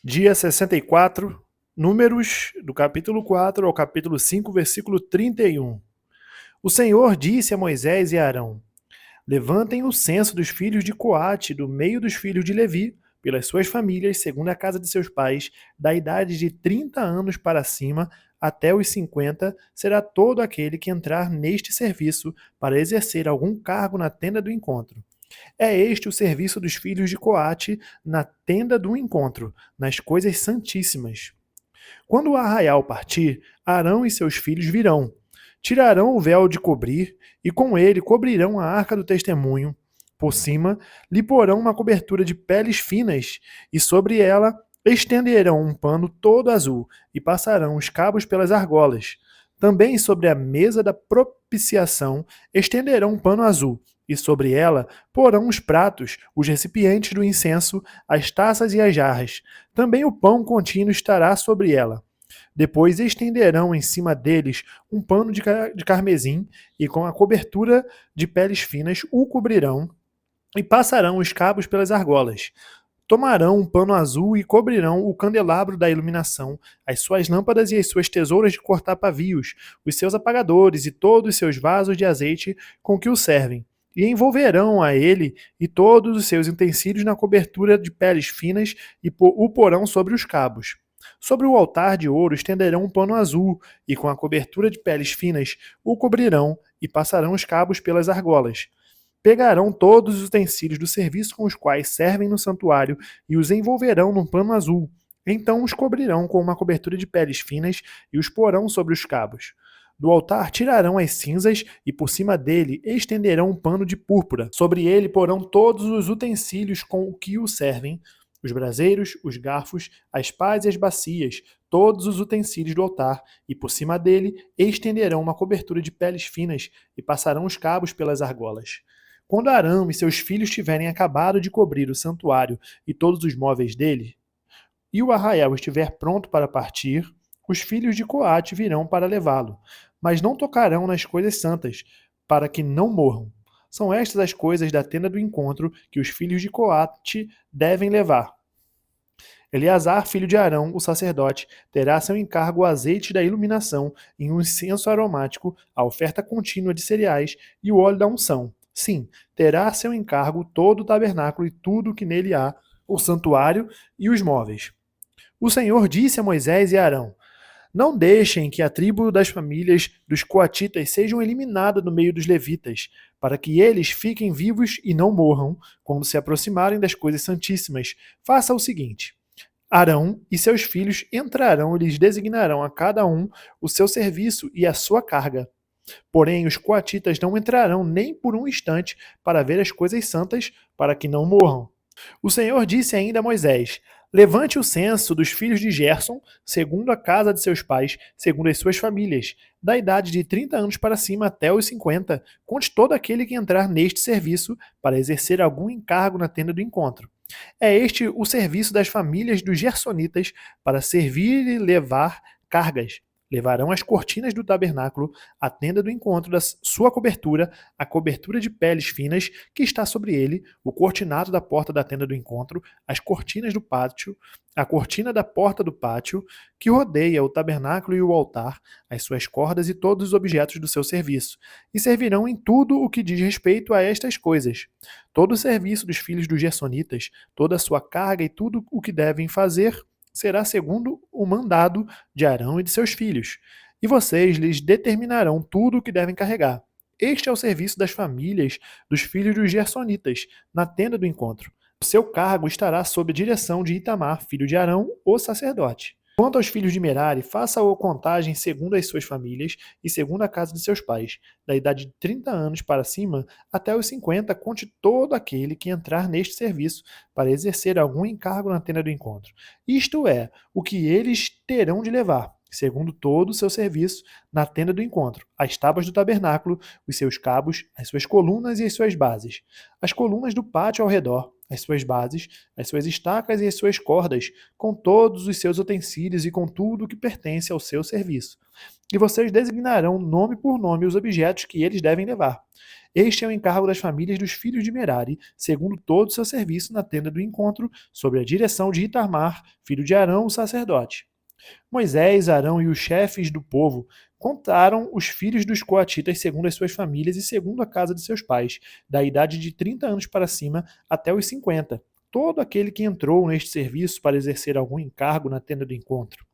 Dia 64, Números, do capítulo 4 ao capítulo 5, versículo 31. O Senhor disse a Moisés e a Arão: Levantem o censo dos filhos de Coate, do meio dos filhos de Levi, pelas suas famílias, segundo a casa de seus pais, da idade de 30 anos para cima até os 50, será todo aquele que entrar neste serviço para exercer algum cargo na tenda do encontro. É este o serviço dos filhos de Coate na tenda do encontro, nas coisas santíssimas. Quando o arraial partir, Arão e seus filhos virão. Tirarão o véu de cobrir, e com ele cobrirão a arca do testemunho. Por cima, lhe porão uma cobertura de peles finas, e sobre ela estenderão um pano todo azul, e passarão os cabos pelas argolas. Também sobre a mesa da propiciação estenderão um pano azul, e sobre ela porão os pratos, os recipientes do incenso, as taças e as jarras. Também o pão contínuo estará sobre ela. Depois estenderão em cima deles um pano de carmesim, e com a cobertura de peles finas o cobrirão, e passarão os cabos pelas argolas. Tomarão um pano azul e cobrirão o candelabro da iluminação, as suas lâmpadas e as suas tesouras de cortar pavios, os seus apagadores e todos os seus vasos de azeite com que o servem. E envolverão a ele e todos os seus utensílios na cobertura de peles finas e o porão sobre os cabos. Sobre o altar de ouro estenderão um pano azul, e com a cobertura de peles finas o cobrirão, e passarão os cabos pelas argolas. Pegarão todos os utensílios do serviço com os quais servem no santuário e os envolverão num pano azul. Então os cobrirão com uma cobertura de peles finas e os porão sobre os cabos. Do altar tirarão as cinzas e por cima dele estenderão um pano de púrpura. Sobre ele porão todos os utensílios com o que o servem, os braseiros, os garfos, as pás e as bacias, todos os utensílios do altar, e por cima dele estenderão uma cobertura de peles finas e passarão os cabos pelas argolas. Quando Arão e seus filhos tiverem acabado de cobrir o santuário e todos os móveis dele, e o arraial estiver pronto para partir, os filhos de Coate virão para levá-lo, mas não tocarão nas coisas santas, para que não morram. São estas as coisas da tenda do encontro que os filhos de Coate devem levar. Eleazar, filho de Arão, o sacerdote, terá a seu encargo o azeite da iluminação e um incenso aromático, a oferta contínua de cereais e o óleo da unção. Sim, terá a seu encargo todo o tabernáculo e tudo o que nele há, o santuário e os móveis. O Senhor disse a Moisés e a Arão: Não deixem que a tribo das famílias dos coatitas sejam eliminada do meio dos levitas, para que eles fiquem vivos e não morram quando se aproximarem das coisas santíssimas. Faça o seguinte: Arão e seus filhos entrarão e lhes designarão a cada um o seu serviço e a sua carga. Porém, os coatitas não entrarão nem por um instante para ver as coisas santas, para que não morram. O Senhor disse ainda a Moisés: Levante o censo dos filhos de Gerson, segundo a casa de seus pais, segundo as suas famílias, da idade de 30 anos para cima até os 50, conte todo aquele que entrar neste serviço para exercer algum encargo na tenda do encontro. É este o serviço das famílias dos gersonitas para servir e levar cargas. Levarão as cortinas do tabernáculo, a tenda do encontro da sua cobertura, a cobertura de peles finas que está sobre ele, o cortinado da porta da tenda do encontro, as cortinas do pátio, a cortina da porta do pátio, que rodeia o tabernáculo e o altar, as suas cordas e todos os objetos do seu serviço, e servirão em tudo o que diz respeito a estas coisas. Todo o serviço dos filhos dos gersonitas, toda a sua carga e tudo o que devem fazer será segundo o mandado de Arão e de seus filhos, e vocês lhes determinarão tudo o que devem carregar. Este é o serviço das famílias dos filhos dos gersonitas, na tenda do encontro. O seu cargo estará sob a direção de Itamar, filho de Arão, o sacerdote. Quanto aos filhos de Merari, faça a contagem segundo as suas famílias e segundo a casa de seus pais. Da idade de 30 anos para cima até os 50, conte todo aquele que entrar neste serviço para exercer algum encargo na tenda do encontro. Isto é, o que eles terão de levar, segundo todo o seu serviço, na tenda do encontro, as tábuas do tabernáculo, os seus cabos, as suas colunas e as suas bases, as colunas do pátio ao redor, as suas bases, as suas estacas e as suas cordas, com todos os seus utensílios e com tudo o que pertence ao seu serviço. E vocês designarão nome por nome os objetos que eles devem levar. Este é o encargo das famílias dos filhos de Merari, segundo todo o seu serviço na tenda do encontro, sob a direção de Itamar, filho de Arão, o sacerdote. Moisés, Arão e os chefes do povo contaram os filhos dos coatitas segundo as suas famílias e segundo a casa de seus pais, da idade de 30 anos para cima até os 50. Todo aquele que entrou neste serviço para exercer algum encargo na tenda do encontro.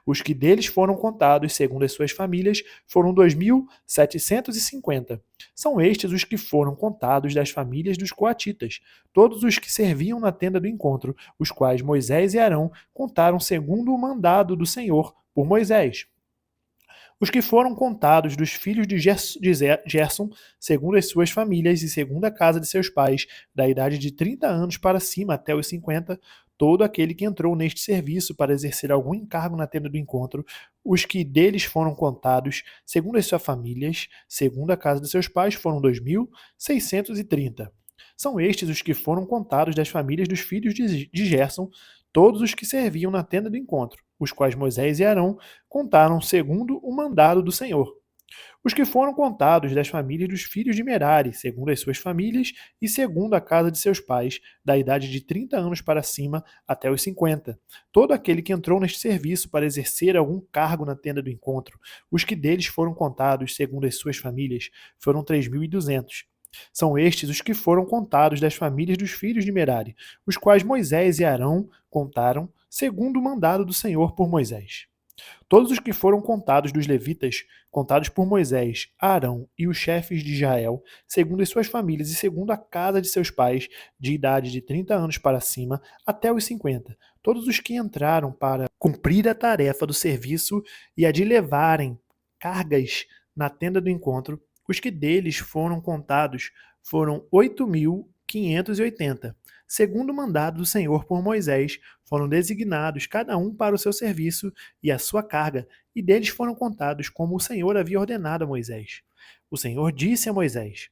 Os que deles foram contados, segundo as suas famílias, foram 2.750. São estes os que foram contados das famílias dos coatitas, todos os que serviam na tenda do encontro, os quais Moisés e Arão contaram segundo o mandado do Senhor por Moisés. Os que foram contados dos filhos de Gerson, segundo as suas famílias e segundo a casa de seus pais, da idade de 30 anos para cima até os 50, todo aquele que entrou neste serviço para exercer algum encargo na tenda do encontro, os que deles foram contados, segundo as suas famílias, segundo a casa de seus pais, foram 2.630. São estes os que foram contados das famílias dos filhos de Gerson, todos os que serviam na tenda do encontro, os quais Moisés e Arão contaram segundo o mandado do Senhor. Os que foram contados das famílias dos filhos de Merari, segundo as suas famílias e segundo a casa de seus pais, da idade de 30 anos para cima até os 50. Todo aquele que entrou neste serviço para exercer algum cargo na tenda do encontro, os que deles foram contados segundo as suas famílias, foram 3.200. São estes os que foram contados das famílias dos filhos de Merari, os quais Moisés e Arão contaram, segundo o mandado do Senhor por Moisés. Todos os que foram contados dos levitas, contados por Moisés, Arão e os chefes de Israel, segundo as suas famílias e segundo a casa de seus pais, de idade de 30 anos para cima até os 50, todos os que entraram para cumprir a tarefa do serviço e a de levarem cargas na tenda do encontro, os que deles foram contados foram 8.580. Segundo o mandado do Senhor por Moisés, foram designados cada um para o seu serviço e a sua carga, e deles foram contados como o Senhor havia ordenado a Moisés. O Senhor disse a Moisés: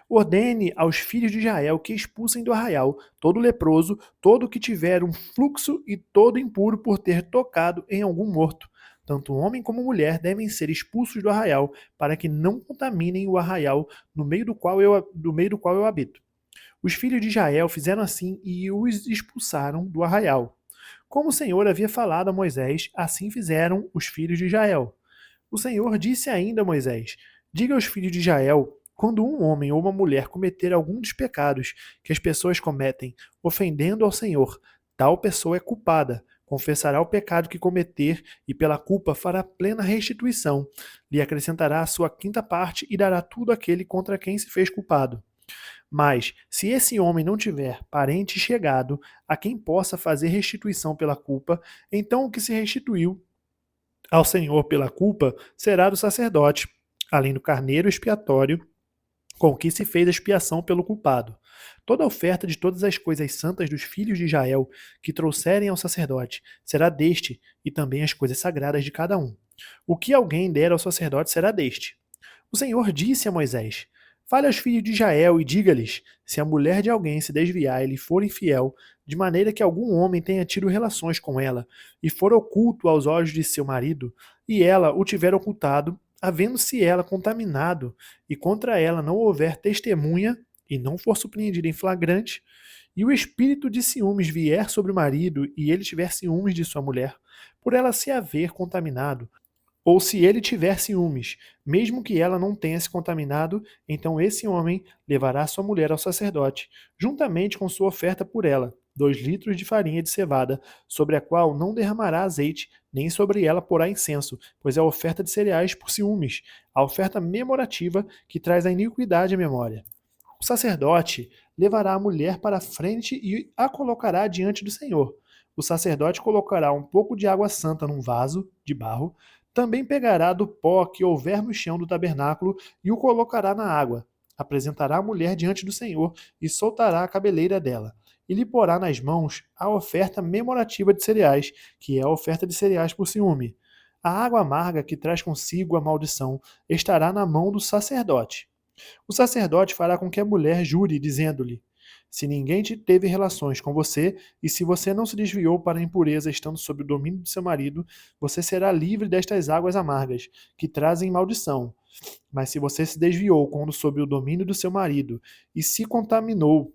ordene aos filhos de Israel que expulsem do arraial todo leproso, todo que tiver um fluxo e todo impuro por ter tocado em algum morto. Tanto homem como mulher devem ser expulsos do arraial, para que não contaminem o arraial no meio do qual eu habito. Os filhos de Israel fizeram assim e os expulsaram do arraial. Como o Senhor havia falado a Moisés, assim fizeram os filhos de Israel. O Senhor disse ainda a Moisés: diga aos filhos de Israel, quando um homem ou uma mulher cometer algum dos pecados que as pessoas cometem, ofendendo ao Senhor, tal pessoa é culpada, confessará o pecado que cometer e pela culpa fará plena restituição, lhe acrescentará a sua quinta parte e dará tudo àquele contra quem se fez culpado. Mas, se esse homem não tiver parente chegado a quem possa fazer restituição pela culpa, então o que se restituiu ao Senhor pela culpa será do sacerdote, além do carneiro expiatório com que se fez a expiação pelo culpado. Toda oferta de todas as coisas santas dos filhos de Israel que trouxerem ao sacerdote será deste, e também as coisas sagradas de cada um. O que alguém der ao sacerdote será deste. O Senhor disse a Moisés: fale aos filhos de Israel e diga-lhes: se a mulher de alguém se desviar e lhe for infiel, de maneira que algum homem tenha tido relações com ela, e for oculto aos olhos de seu marido, e ela o tiver ocultado, havendo-se ela contaminado, e contra ela não houver testemunha, e não for surpreendida em flagrante, e o espírito de ciúmes vier sobre o marido, e ele tiver ciúmes de sua mulher, por ela se haver contaminado, ou se ele tiver ciúmes, mesmo que ela não tenha se contaminado, então esse homem levará sua mulher ao sacerdote, juntamente com sua oferta por ela, 2 litros de farinha de cevada, sobre a qual não derramará azeite, nem sobre ela porá incenso, pois é a oferta de cereais por ciúmes, a oferta memorativa que traz a iniquidade à memória. O sacerdote levará a mulher para a frente e a colocará diante do Senhor. O sacerdote colocará um pouco de água santa num vaso de barro, também pegará do pó que houver no chão do tabernáculo e o colocará na água. Apresentará a mulher diante do Senhor e soltará a cabeleira dela. E lhe porá nas mãos a oferta memorativa de cereais, que é a oferta de cereais por ciúme. A água amarga que traz consigo a maldição estará na mão do sacerdote. O sacerdote fará com que a mulher jure, dizendo-lhe: se ninguém teve relações com você, e se você não se desviou para a impureza estando sob o domínio de seu marido, você será livre destas águas amargas, que trazem maldição. Mas se você se desviou quando sob o domínio do seu marido e se contaminou,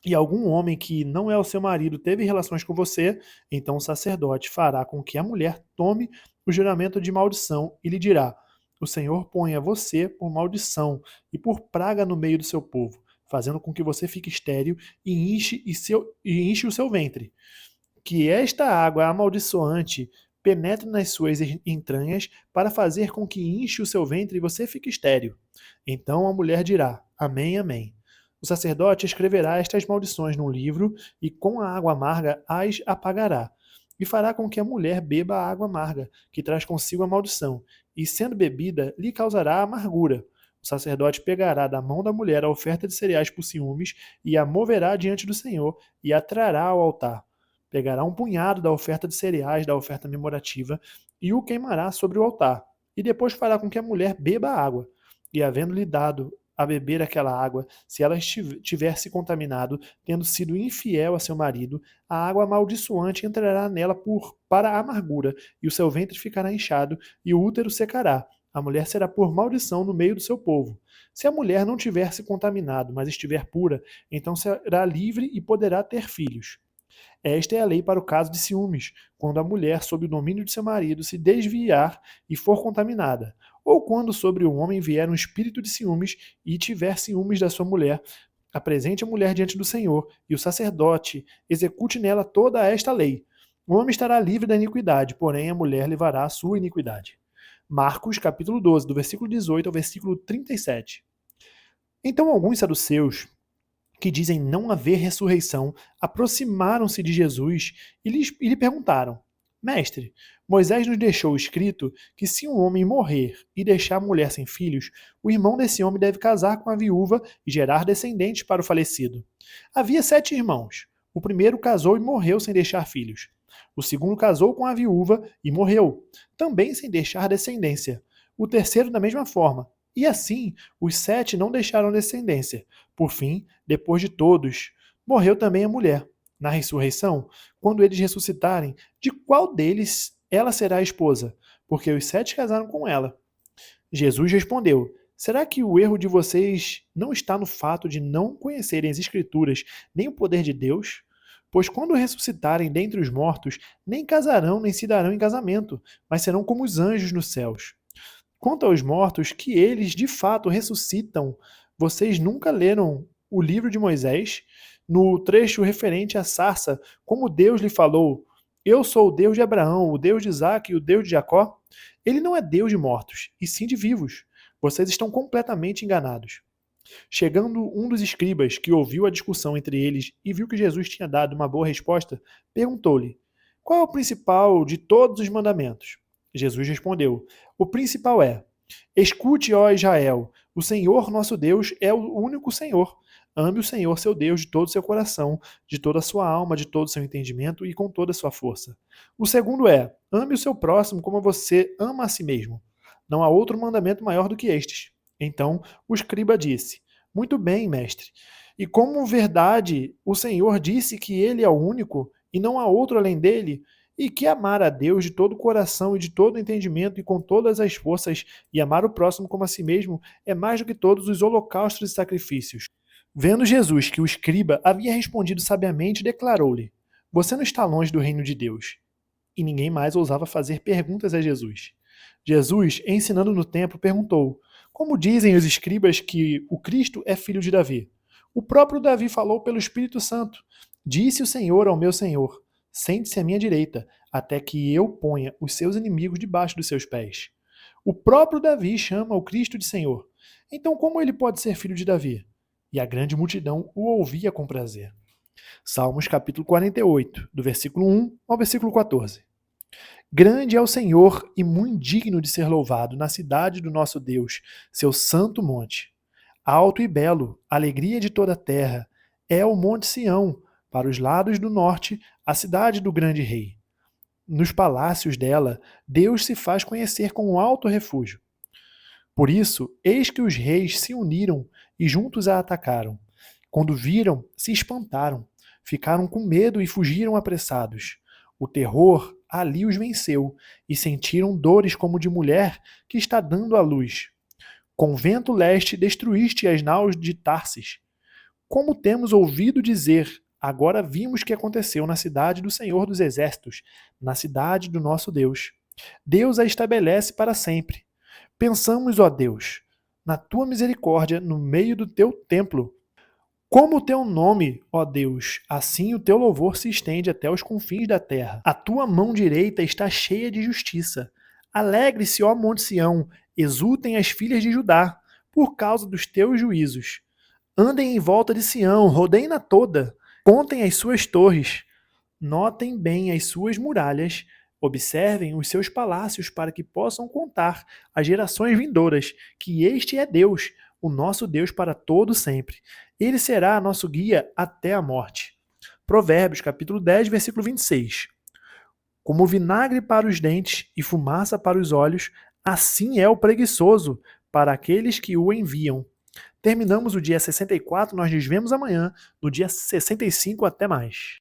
e algum homem que não é o seu marido teve relações com você, então o sacerdote fará com que a mulher tome o juramento de maldição e lhe dirá: o Senhor ponha você por maldição e por praga no meio do seu povo, fazendo com que você fique estéril e enche o seu ventre. Que esta água amaldiçoante penetre nas suas entranhas para fazer com que inche o seu ventre e você fique estéril. Então a mulher dirá: Amém, amém. O sacerdote escreverá estas maldições num livro e com a água amarga as apagará. E fará com que a mulher beba a água amarga, que traz consigo a maldição, e sendo bebida, lhe causará amargura. O sacerdote pegará da mão da mulher a oferta de cereais por ciúmes e a moverá diante do Senhor e a trará ao altar. Pegará um punhado da oferta de cereais, da oferta memorativa, e o queimará sobre o altar. E depois fará com que a mulher beba a água. E havendo-lhe dado a beber aquela água, se ela tiver se contaminado, tendo sido infiel a seu marido, a água amaldiçoante entrará nela para a amargura, e o seu ventre ficará inchado, e o útero secará. A mulher será por maldição no meio do seu povo. Se a mulher não tiver se contaminado, mas estiver pura, então será livre e poderá ter filhos. Esta é a lei para o caso de ciúmes, quando a mulher, sob o domínio de seu marido, se desviar e for contaminada, ou quando sobre o homem vier um espírito de ciúmes e tiver ciúmes da sua mulher, apresente a mulher diante do Senhor, e o sacerdote execute nela toda esta lei. O homem estará livre da iniquidade, porém a mulher levará a sua iniquidade. Marcos, capítulo 12, do versículo 18 ao versículo 37. Então alguns saduceus, que dizem não haver ressurreição, aproximaram-se de Jesus e lhe perguntaram: Mestre, Moisés nos deixou escrito que se um homem morrer e deixar a mulher sem filhos, o irmão desse homem deve casar com a viúva e gerar descendentes para o falecido. Havia 7 irmãos. O primeiro casou e morreu sem deixar filhos. O segundo casou com a viúva e morreu, também sem deixar descendência. O terceiro da mesma forma. E assim, os 7 não deixaram descendência. Por fim, depois de todos, morreu também a mulher. Na ressurreição, quando eles ressuscitarem, de qual deles ela será a esposa? Porque os 7 casaram com ela. Jesus respondeu: Será que o erro de vocês não está no fato de não conhecerem as Escrituras nem o poder de Deus? Pois quando ressuscitarem dentre os mortos, nem casarão nem se darão em casamento, mas serão como os anjos nos céus. Quanto aos mortos, que eles de fato ressuscitam, vocês nunca leram o livro de Moisés? No trecho referente à sarça, como Deus lhe falou: Eu sou o Deus de Abraão, o Deus de Isaque e o Deus de Jacó? Ele não é Deus de mortos, e sim de vivos. Vocês estão completamente enganados. Chegando um dos escribas, que ouviu a discussão entre eles e viu que Jesus tinha dado uma boa resposta, perguntou-lhe: Qual é o principal de todos os mandamentos? Jesus respondeu: O principal é: Escute, ó Israel, o Senhor nosso Deus é o único Senhor. Ame o Senhor seu Deus de todo o seu coração, de toda a sua alma, de todo o seu entendimento e com toda a sua força. O segundo é: ame o seu próximo como você ama a si mesmo. Não há outro mandamento maior do que estes. Então o escriba disse: Muito bem, mestre. E como verdade, o Senhor disse que ele é o único e não há outro além dele, e que amar a Deus de todo o coração e de todo o entendimento e com todas as forças, e amar o próximo como a si mesmo, é mais do que todos os holocaustos e sacrifícios. Vendo Jesus que o escriba havia respondido sabiamente, declarou-lhe: Você não está longe do reino de Deus. E ninguém mais ousava fazer perguntas a Jesus. Jesus, ensinando no templo, perguntou: Como dizem os escribas que o Cristo é filho de Davi? O próprio Davi falou pelo Espírito Santo: Disse o Senhor ao meu Senhor: Sente-se à minha direita, até que eu ponha os seus inimigos debaixo dos seus pés. O próprio Davi chama o Cristo de Senhor. Então, como ele pode ser filho de Davi? E a grande multidão o ouvia com prazer. Salmos capítulo 48, do versículo 1 ao versículo 14. Grande é o Senhor e muito digno de ser louvado na cidade do nosso Deus, seu santo monte. Alto e belo, alegria de toda a terra, é o monte Sião, para os lados do norte, a cidade do grande rei. Nos palácios dela, Deus se faz conhecer com um alto refúgio. Por isso, eis que os reis se uniram e juntos a atacaram. Quando viram, se espantaram, ficaram com medo e fugiram apressados. O terror ali os venceu e sentiram dores como de mulher que está dando à luz. Com vento leste destruíste as naus de Tarsis. Como temos ouvido dizer, agora vimos que aconteceu na cidade do Senhor dos Exércitos, na cidade do nosso Deus. Deus a estabelece para sempre. Pensamos, ó Deus, na tua misericórdia no meio do teu templo. Como o teu nome, ó Deus, assim o teu louvor se estende até os confins da terra. A tua mão direita está cheia de justiça. Alegre-se, ó Monte Sião, exultem as filhas de Judá, por causa dos teus juízos. Andem em volta de Sião, rodeiem-na toda, contem as suas torres, notem bem as suas muralhas, observem os seus palácios para que possam contar às gerações vindouras que este é Deus, o nosso Deus para todo sempre. Ele será nosso guia até a morte. Provérbios, capítulo 10, versículo 26. Como vinagre para os dentes e fumaça para os olhos, assim é o preguiçoso para aqueles que o enviam. Terminamos o dia 64, nós nos vemos amanhã, no dia 65, até mais.